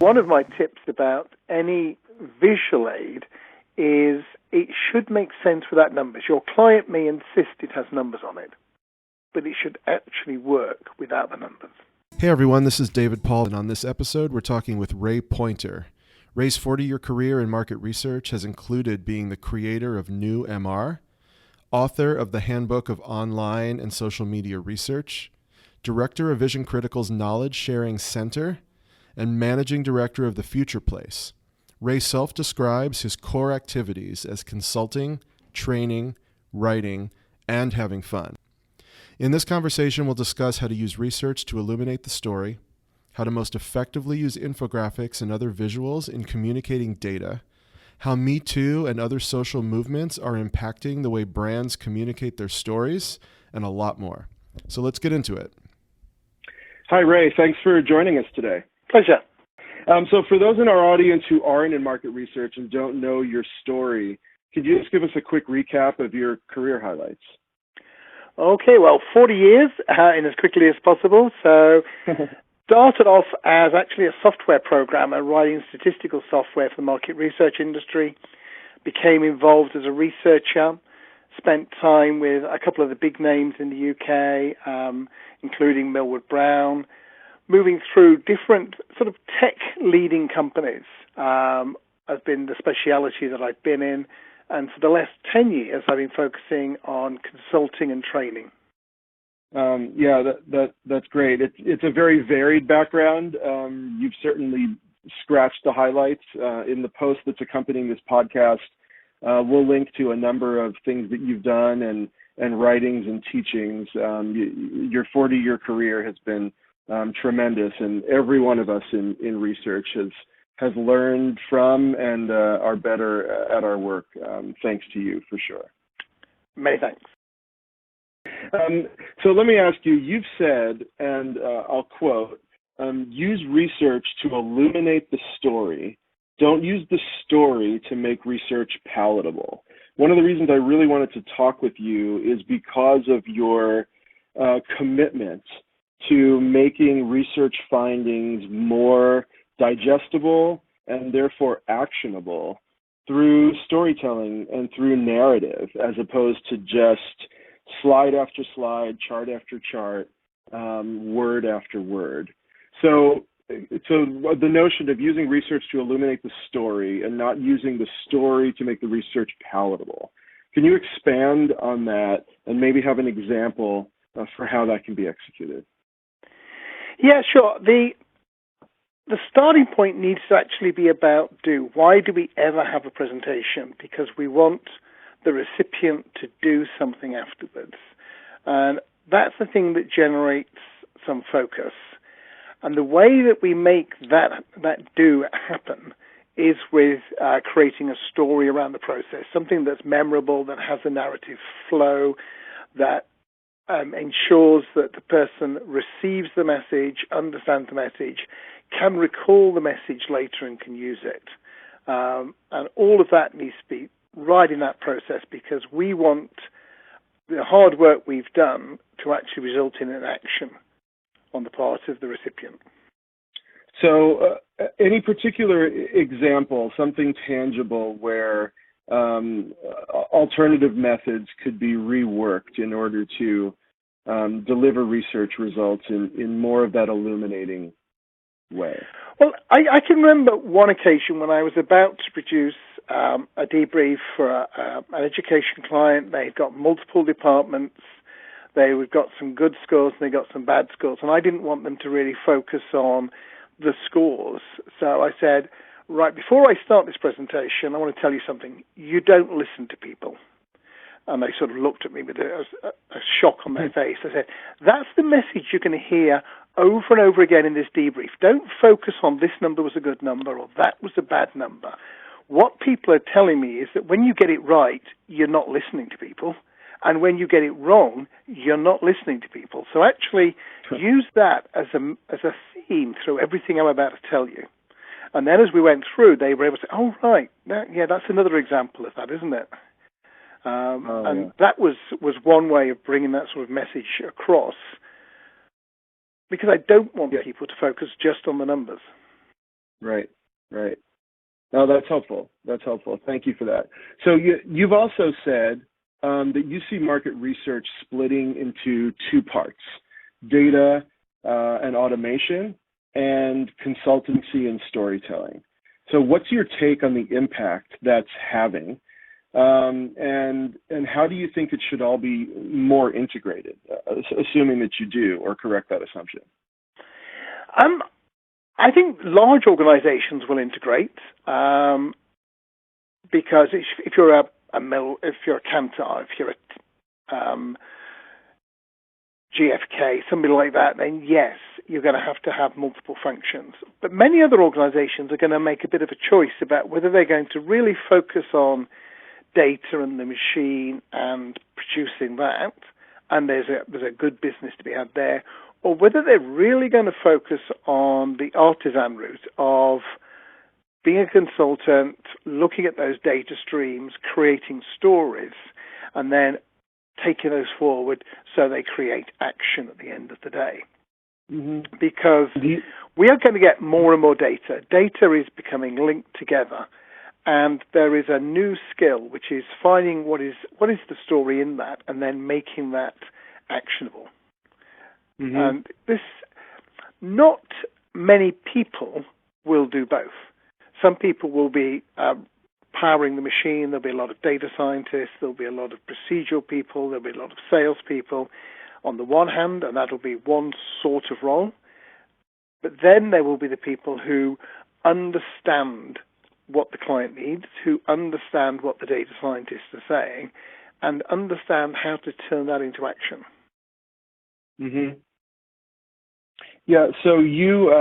One of my tips about any visual aid is it should make sense without numbers. Your client may insist it has numbers on it, but it should actually work without the numbers. Hey everyone, this is David Paull, and on this episode we're talking with Ray Poynter. Ray's 40-year career in market research has included being the creator of New MR, author of the Handbook of Online and Social Media Research, director of Vision Critical's Knowledge Sharing Center, and managing director of The Future Place. Ray self-describes his core activities as consulting, training, writing, and having fun. In this conversation, we'll discuss how to use research to illuminate the story, how to most effectively use infographics and other visuals in communicating data, how Me Too and other social movements are impacting the way brands communicate their stories, and a lot more. So let's get into it. Hi, Ray. Thanks for joining us today. Pleasure. So for those in our audience who aren't in market research and don't know your story, could you just give us a quick recap of your career highlights? Okay, well, 40 years in as quickly as possible. So started off as actually a software programmer writing statistical software for the market research industry, became involved as a researcher, spent time with a couple of the big names in the UK, including Millward Brown, moving through different sort of tech leading companies has been the speciality that I've been in. And for the last 10 years, I've been focusing on consulting and training. That's great. It's a very varied background. You've certainly scratched the highlights. In the post that's accompanying this podcast, we'll link to a number of things that you've done and writings and teachings. Your 40-year career has been tremendous, and every one of us in research has learned from and are better at our work, thanks to you, for sure. Many thanks. So let me ask you, you've said, and I'll quote, use research to illuminate the story. Don't use the story to make research palatable. One of the reasons I really wanted to talk with you is because of your commitment to making research findings more digestible and therefore actionable through storytelling and through narrative, as opposed to just slide after slide, chart after chart, word after word. So the notion of using research to illuminate the story and not using the story to make the research palatable. Can you expand on that and maybe have an example for how that can be executed? Yeah, sure. The starting point needs to actually be about do. Why do we ever have a presentation? Because we want the recipient to do something afterwards. And that's the thing that generates some focus. And the way that we make that do happen is with creating a story around the process, something that's memorable, that has a narrative flow, that ensures that the person receives the message, understands the message, can recall the message later and can use it. And all of that needs to be right in that process because we want the hard work we've done to actually result in an action on the part of the recipient. So any particular example, something tangible where alternative methods could be reworked in order to deliver research results in more of that illuminating way? Well, I can remember one occasion when I was about to produce a debrief for an education client. They've got multiple departments. They've got some good scores and they got some bad scores, and I didn't want them to really focus on the scores. So I said, right, before I start this presentation, I want to tell you something. You don't listen to people. And they sort of looked at me with a shock on their face. I said, that's the message you're going to hear over and over again in this debrief. Don't focus on this number was a good number or that was a bad number. What people are telling me is that when you get it right, you're not listening to people. And when you get it wrong, you're not listening to people. So actually use that as a theme through everything I'm about to tell you. And then as we went through, they were able to say, oh, right, that's another example of that, isn't it? And that was one way of bringing that sort of message across, because I don't want people to focus just on the numbers. Right, right. No, that's helpful. That's helpful. Thank you for that. So you've also said that you see market research splitting into two parts: data and automation, and consultancy and storytelling. So what's your take on the impact that's having, and how do you think it should all be more integrated, assuming that you do, or correct that assumption? I think large organizations will integrate because if you're a mill, if you're a Kantar, if you're a GFK, somebody like that, then yes, you're going to have multiple functions. But many other organizations are going to make a bit of a choice about whether they're going to really focus on data and the machine and producing that, and there's a good business to be had there, or whether they're really going to focus on the artisan route of being a consultant, looking at those data streams, creating stories, and then taking those forward so they create action at the end of the day. Mm-hmm. Because we are going to get more and more data. Data is becoming linked together, and there is a new skill, which is finding what is the story in that, and then making that actionable. Mm-hmm. And not many people will do both. Some people will be powering the machine. There'll be a lot of data scientists. There'll be a lot of procedural people. There'll be a lot of salespeople on the one hand, and that'll be one sort of role. But then there will be the people who understand what the client needs, who understand what the data scientists are saying, and understand how to turn that into action. Mm-hmm. Yeah, so you,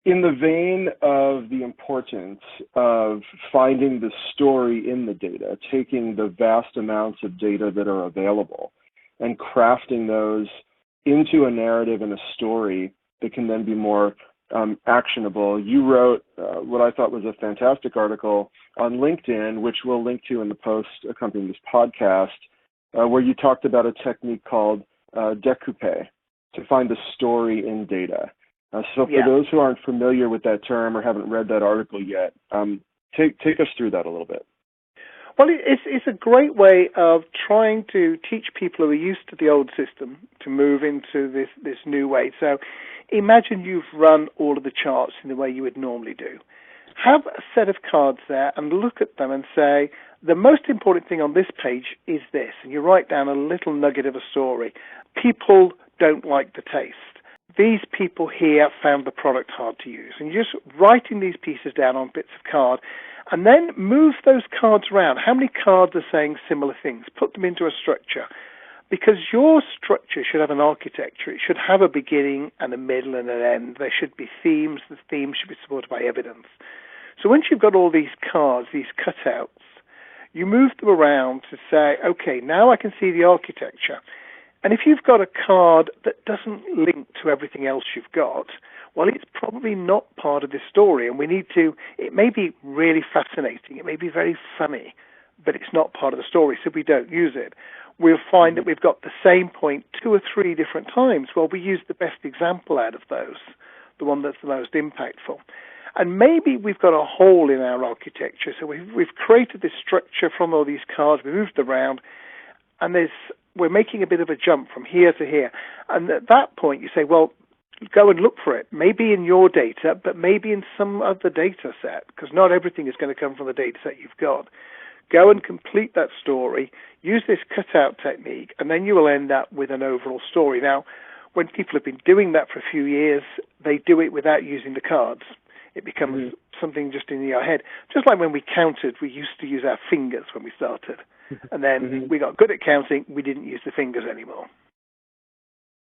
in the vein of the importance of finding the story in the data, taking the vast amounts of data that are available and crafting those into a narrative and a story that can then be more actionable, you wrote what I thought was a fantastic article on LinkedIn, which we'll link to in the post accompanying this podcast, where you talked about a technique called découper, to find the story in data. So for those who aren't familiar with that term or haven't read that article yet, take us through that a little bit. Well, it's a great way of trying to teach people who are used to the old system to move into this new way. So imagine you've run all of the charts in the way you would normally do. Have a set of cards there and look at them and say, the most important thing on this page is this. And you write down a little nugget of a story. People don't like the taste. These people here found the product hard to use. And you're just writing these pieces down on bits of card, and then move those cards around. How many cards are saying similar things? Put them into a structure. Because your structure should have an architecture. It should have a beginning and a middle and an end. There should be themes. The themes should be supported by evidence. So once you've got all these cards, these cutouts, you move them around to say, okay, now I can see the architecture. And if you've got a card that doesn't link to everything else you've got, well, it's probably not part of this story. And it may be really fascinating, it may be very funny, but it's not part of the story, so we don't use it. We'll find that we've got the same point 2 or 3 different times. Well, we use the best example out of those, the one that's the most impactful. And maybe we've got a hole in our architecture, so we've created this structure from all these cards, we moved around, and we're making a bit of a jump from here to here. And at that point, you say, well, go and look for it, maybe in your data, but maybe in some other data set, because not everything is going to come from the data set you've got. Go and complete that story, use this cutout technique, and then you will end up with an overall story. Now, when people have been doing that for a few years, they do it without using the cards. It becomes something just in your head. Just like when we counted, we used to use our fingers when we started. And then we got good at counting, we didn't use the fingers anymore.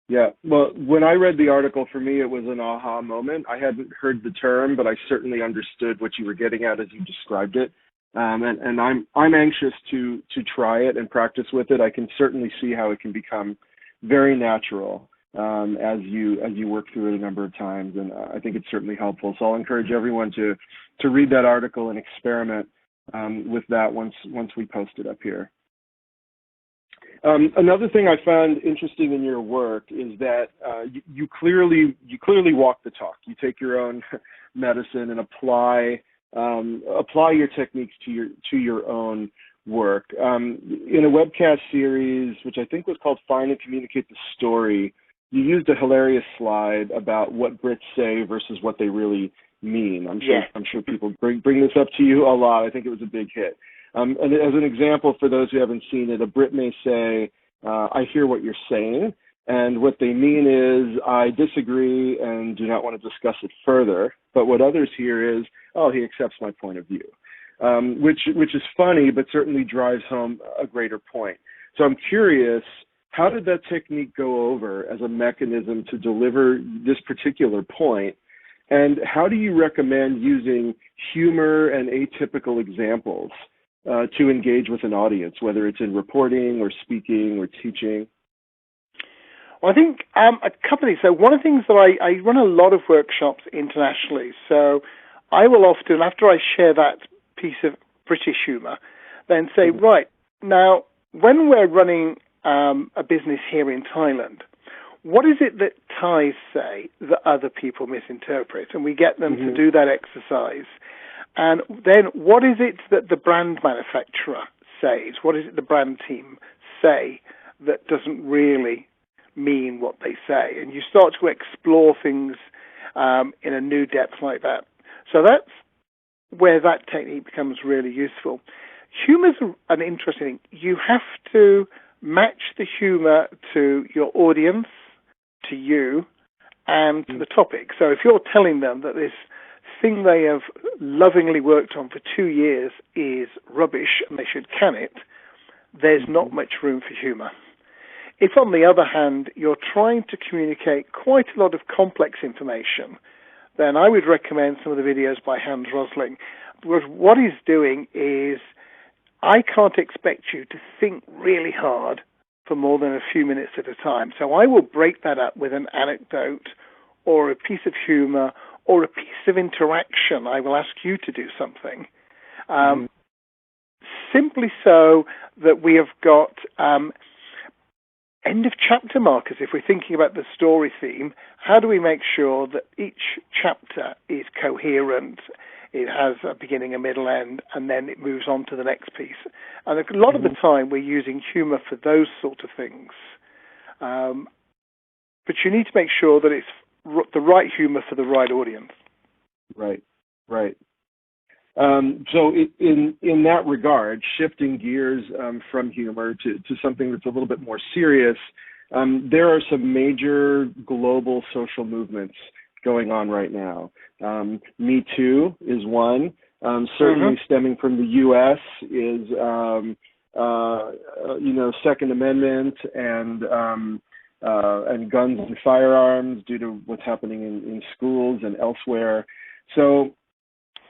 Yeah, well, when I read the article, for me, it was an aha moment. I hadn't heard the term, but I certainly understood what you were getting at as you described it. And I'm anxious to try it and practice with it. I can certainly see how it can become very natural as you work through it a number of times, and I think it's certainly helpful. So I'll encourage everyone to read that article and experiment with that once we post it up here. Another thing I found interesting in your work is that you clearly walk the talk. You take your own medicine and apply your techniques to your own work. In a webcast series, which I think was called "Find and Communicate the Story," you used a hilarious slide about what Brits say versus what they really mean. I'm sure people bring this up to you a lot. I think it was a big hit. And as an example, for those who haven't seen it, a Brit may say, "I hear what you're saying," and what they mean is, "I disagree and do not want to discuss it further." But what others hear is, "Oh, he accepts my point of view," which is funny, but certainly drives home a greater point. So I'm curious, how did that technique go over as a mechanism to deliver this particular point? And how do you recommend using humor and atypical examples to engage with an audience, whether it's in reporting or speaking or teaching? Well, I think a couple of things. So one of the things that I run a lot of workshops internationally. So I will often, after I share that piece of British humour, then say, right, now, when we're running a business here in Thailand, what is it that Thais say that other people misinterpret? And we get them to do that exercise. And then what is it that the brand manufacturer says? What is it the brand team say that doesn't really mean what they say? And you start to explore things in a new depth like that. So that's where that technique becomes really useful. Humor's an interesting thing. You have to match the humor to your audience, to you, and to the topic. So if you're telling them that this thing they have lovingly worked on for 2 years is rubbish and they should can it, there's not much room for humor. If, on the other hand, you're trying to communicate quite a lot of complex information, then I would recommend some of the videos by Hans Rosling. Because what he's doing is, I can't expect you to think really hard for more than a few minutes at a time. So I will break that up with an anecdote or a piece of humor or a piece of interaction. I will ask you to do something. Simply so that we have got end of chapter markers. If we're thinking about the story theme, how do we make sure that each chapter is coherent? It has a beginning, a middle, end, and then it moves on to the next piece. And a lot of the time we're using humor for those sort of things. But you need to make sure that it's the right humor for the right audience. Right. So in that regard, shifting gears from humor to something that's a little bit more serious, there are some major global social movements going on right now. Me Too is one. Certainly stemming from the U.S. is, Second Amendment and guns and firearms due to what's happening in schools and elsewhere. So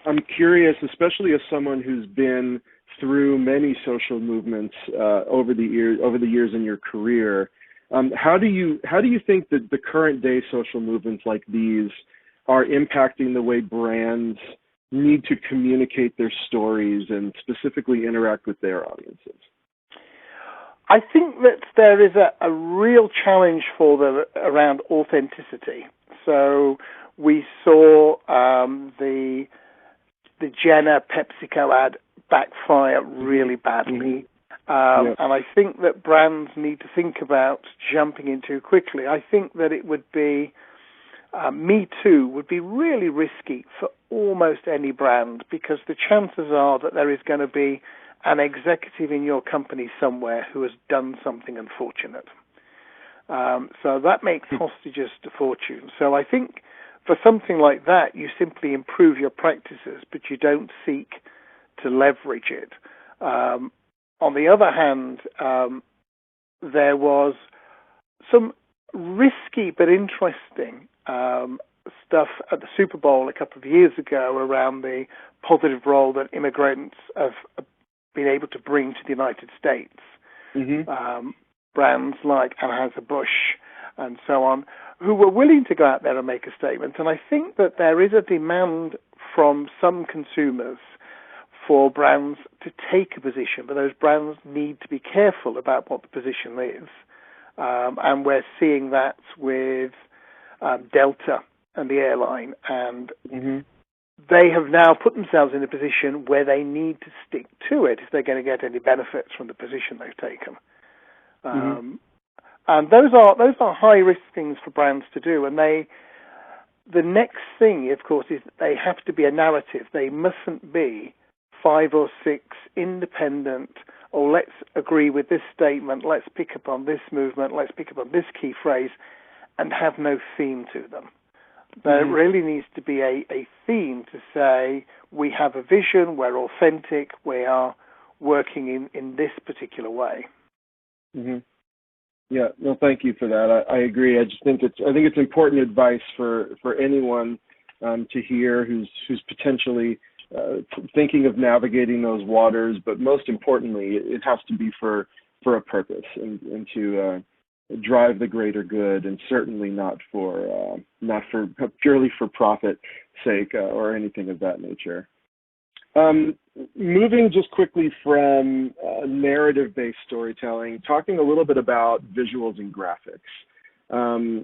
I'm curious, especially as someone who's been through many social movements over the years in your career, how do you think that the current day social movements like these are impacting the way brands need to communicate their stories and specifically interact with their audiences? I think that there is a real challenge for them around authenticity. So we saw the Jenner PepsiCo ad backfire really badly. And I think that brands need to think about jumping in too quickly. I think that it would be, Me Too would be really risky for almost any brand, because the chances are that there is going to be an executive in your company somewhere who has done something unfortunate. So that makes hostages to fortune. So I think for something like that, you simply improve your practices, but you don't seek to leverage it. On the other hand, there was some risky but interesting stuff at the Super Bowl a couple of years ago around the positive role that immigrants have been able to bring to the United States. Brands like Anheuser-Busch and so on, who were willing to go out there and make a statement. And I think that there is a demand from some consumers for brands to take a position, but those brands need to be careful about what the position is. And we're seeing that with Delta and the airline, and they have now put themselves in a position where they need to stick to it if they're going to get any benefits from the position they've taken. And those are high risk things for brands to do. And the next thing, of course, is that they have to be a narrative. They mustn't be 5 or 6 independent, or let's agree with this statement, let's pick up on this movement, let's pick up on this key phrase, and have no theme to them. There really needs to be a theme to say, we have a vision, we're authentic, we are working in this particular way. Yeah, no, thank you for that. I agree. I think it's important advice for anyone to hear who's potentially thinking of navigating those waters. But most importantly, it has to be for a purpose and to drive the greater good, and certainly not for purely for profit sake or anything of that nature. Moving just quickly from narrative-based storytelling, talking a little bit about visuals and graphics.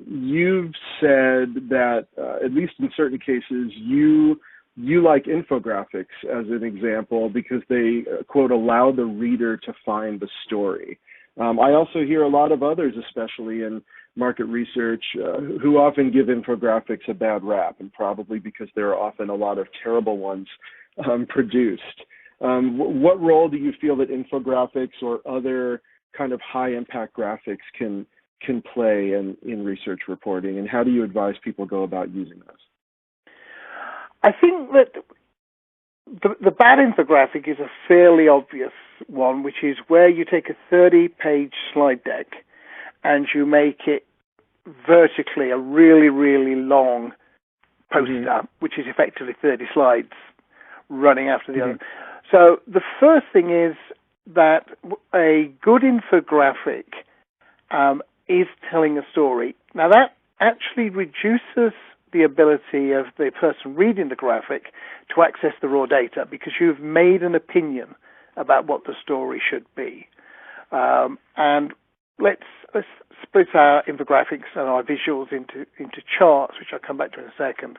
You've said that, at least in certain cases, you like infographics as an example because they, quote, allow the reader to find the story. I also hear a lot of others, especially in market research, who often give infographics a bad rap, and probably because there are often a lot of terrible ones produced. What role do you feel that infographics or other kind of high-impact graphics can play in research reporting, and how do you advise people go about using those? I think that the bad infographic is a fairly obvious one, which is where you take a 30-page slide deck and you make it vertically a really, really long poster, which is effectively 30 slides running after the other. So the first thing is that a good infographic is telling a story. Now that actually reduces the ability of the person reading the graphic to access the raw data, because you've made an opinion about what the story should be. And let's split our infographics and our visuals into charts, which I'll come back to in a second,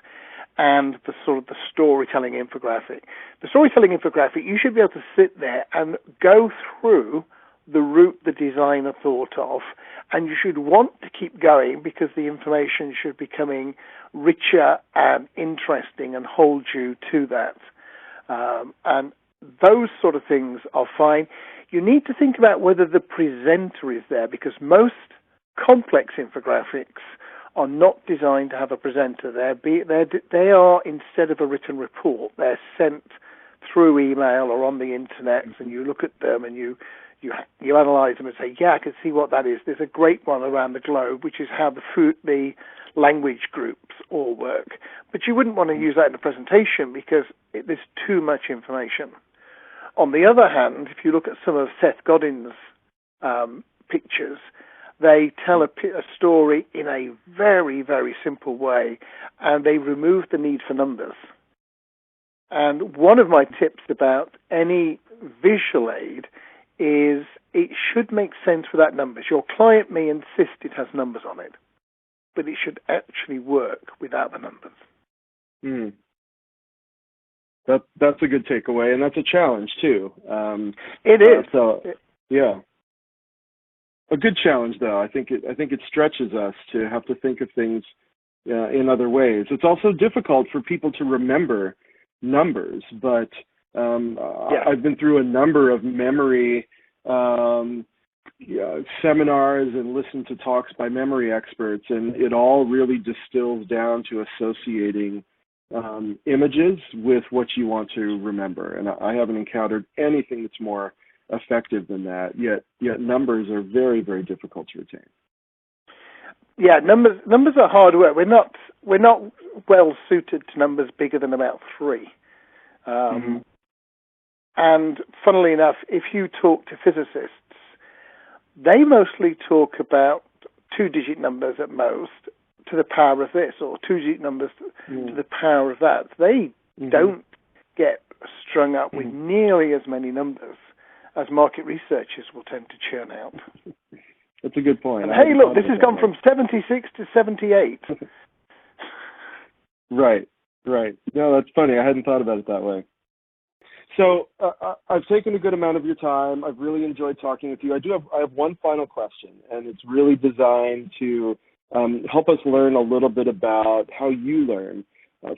and the sort of the storytelling infographic. The storytelling infographic, you should be able to sit there and go through the route the designer thought of, and you should want to keep going because the information should be becoming richer and interesting and hold you to that. And those sort of things are fine. You need to think about whether the presenter is there, because most complex infographics are not designed to have a presenter. They are, instead of a written report, they're sent through email or on the internet, and you look at them and you analyze them and say, yeah, I can see what that is. There's a great one around the globe, which is how the language groups all work. But you wouldn't want to use that in a presentation because there's too much information. On the other hand, if you look at some of Seth Godin's pictures, they tell a story in a very, very simple way, and they remove the need for numbers. And one of my tips about any visual aid is it should make sense without numbers. Your client may insist it has numbers on it, but it should actually work without the numbers. That's a good takeaway, and that's a challenge too. It is. Yeah. A good challenge, though. I think it stretches us to have to think of things in other ways. It's also difficult for people to remember numbers, but I've been through a number of memory seminars and listened to talks by memory experts, and it all really distills down to associating images with what you want to remember. And I haven't encountered anything that's more effective than that. Yet numbers are very, very difficult to retain. Yeah, numbers are hard work. We're not well suited to numbers bigger than about 3. And funnily enough, if you talk to physicists, they mostly talk about 2-digit numbers at most to the power of this, or 2-digit numbers to the power of that. They don't get strung up with nearly as many numbers as market researchers will tend to churn out. That's a good point. And hey, look, this has gone from 76 to 78. Right. No, that's funny. I hadn't thought about it that way. So I've taken a good amount of your time. I've really enjoyed talking with you. I have one final question, and it's really designed to help us learn a little bit about how you learn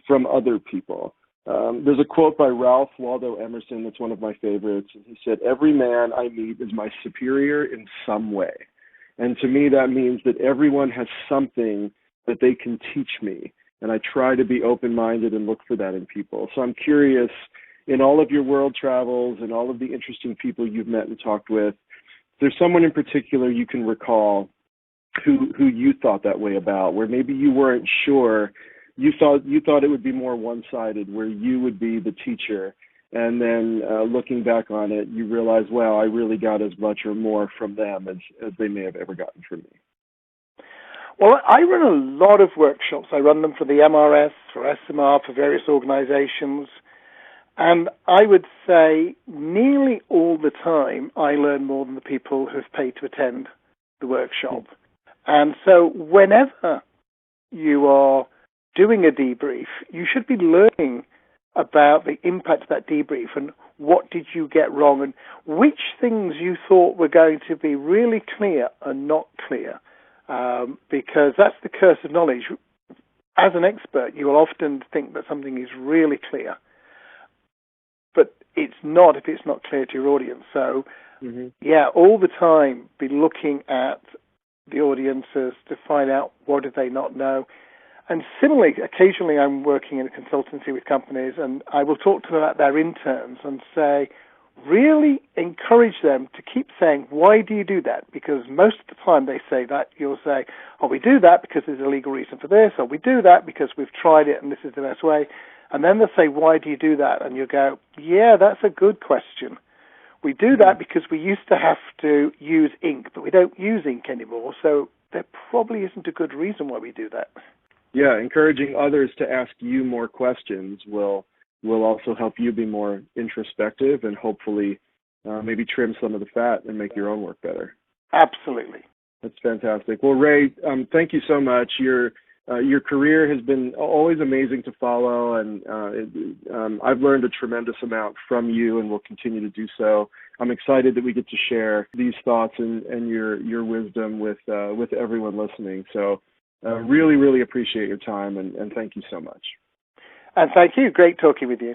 from other people. There's a quote by Ralph Waldo Emerson that's one of my favorites. He said, "Every man I meet is my superior in some way." And to me, that means that everyone has something that they can teach me. And I try to be open-minded and look for that in people. So I'm curious, in all of your world travels and all of the interesting people you've met and talked with, if there's someone in particular you can recall who you thought that way about, where maybe you weren't sure, you thought it would be more one-sided, where you would be the teacher, and then looking back on it, you realize, wow, I really got as much or more from them as they may have ever gotten from me. Well, I run a lot of workshops. I run them for the MRS, for SMR, for various organizations. And I would say nearly all the time I learn more than the people who have paid to attend the workshop. And so whenever you are doing a debrief, you should be learning about the impact of that debrief and what did you get wrong and which things you thought were going to be really clear are not clear. Because that's the curse of knowledge. As an expert, you will often think that something is really clear, but it's not if it's not clear to your audience. So, all the time be looking at the audiences to find out what do they not know. And similarly, occasionally I'm working in a consultancy with companies, and I will talk to them about their interns and say, really encourage them to keep saying, why do you do that? Because most of the time they say that, you'll say, oh, we do that because there's a legal reason for this, or we do that because we've tried it and this is the best way. And then they'll say, why do you do that? And you go, yeah, that's a good question. We do that because we used to have to use ink, but we don't use ink anymore, so there probably isn't a good reason why we do that. Yeah, encouraging others to ask you more questions will also help you be more introspective and hopefully maybe trim some of the fat and make your own work better. Absolutely. That's fantastic. Well, Ray, thank you so much. Your career has been always amazing to follow, and I've learned a tremendous amount from you and will continue to do so. I'm excited that we get to share these thoughts and your wisdom with everyone listening. So really, really appreciate your time, and thank you so much. And thank you. Great talking with you.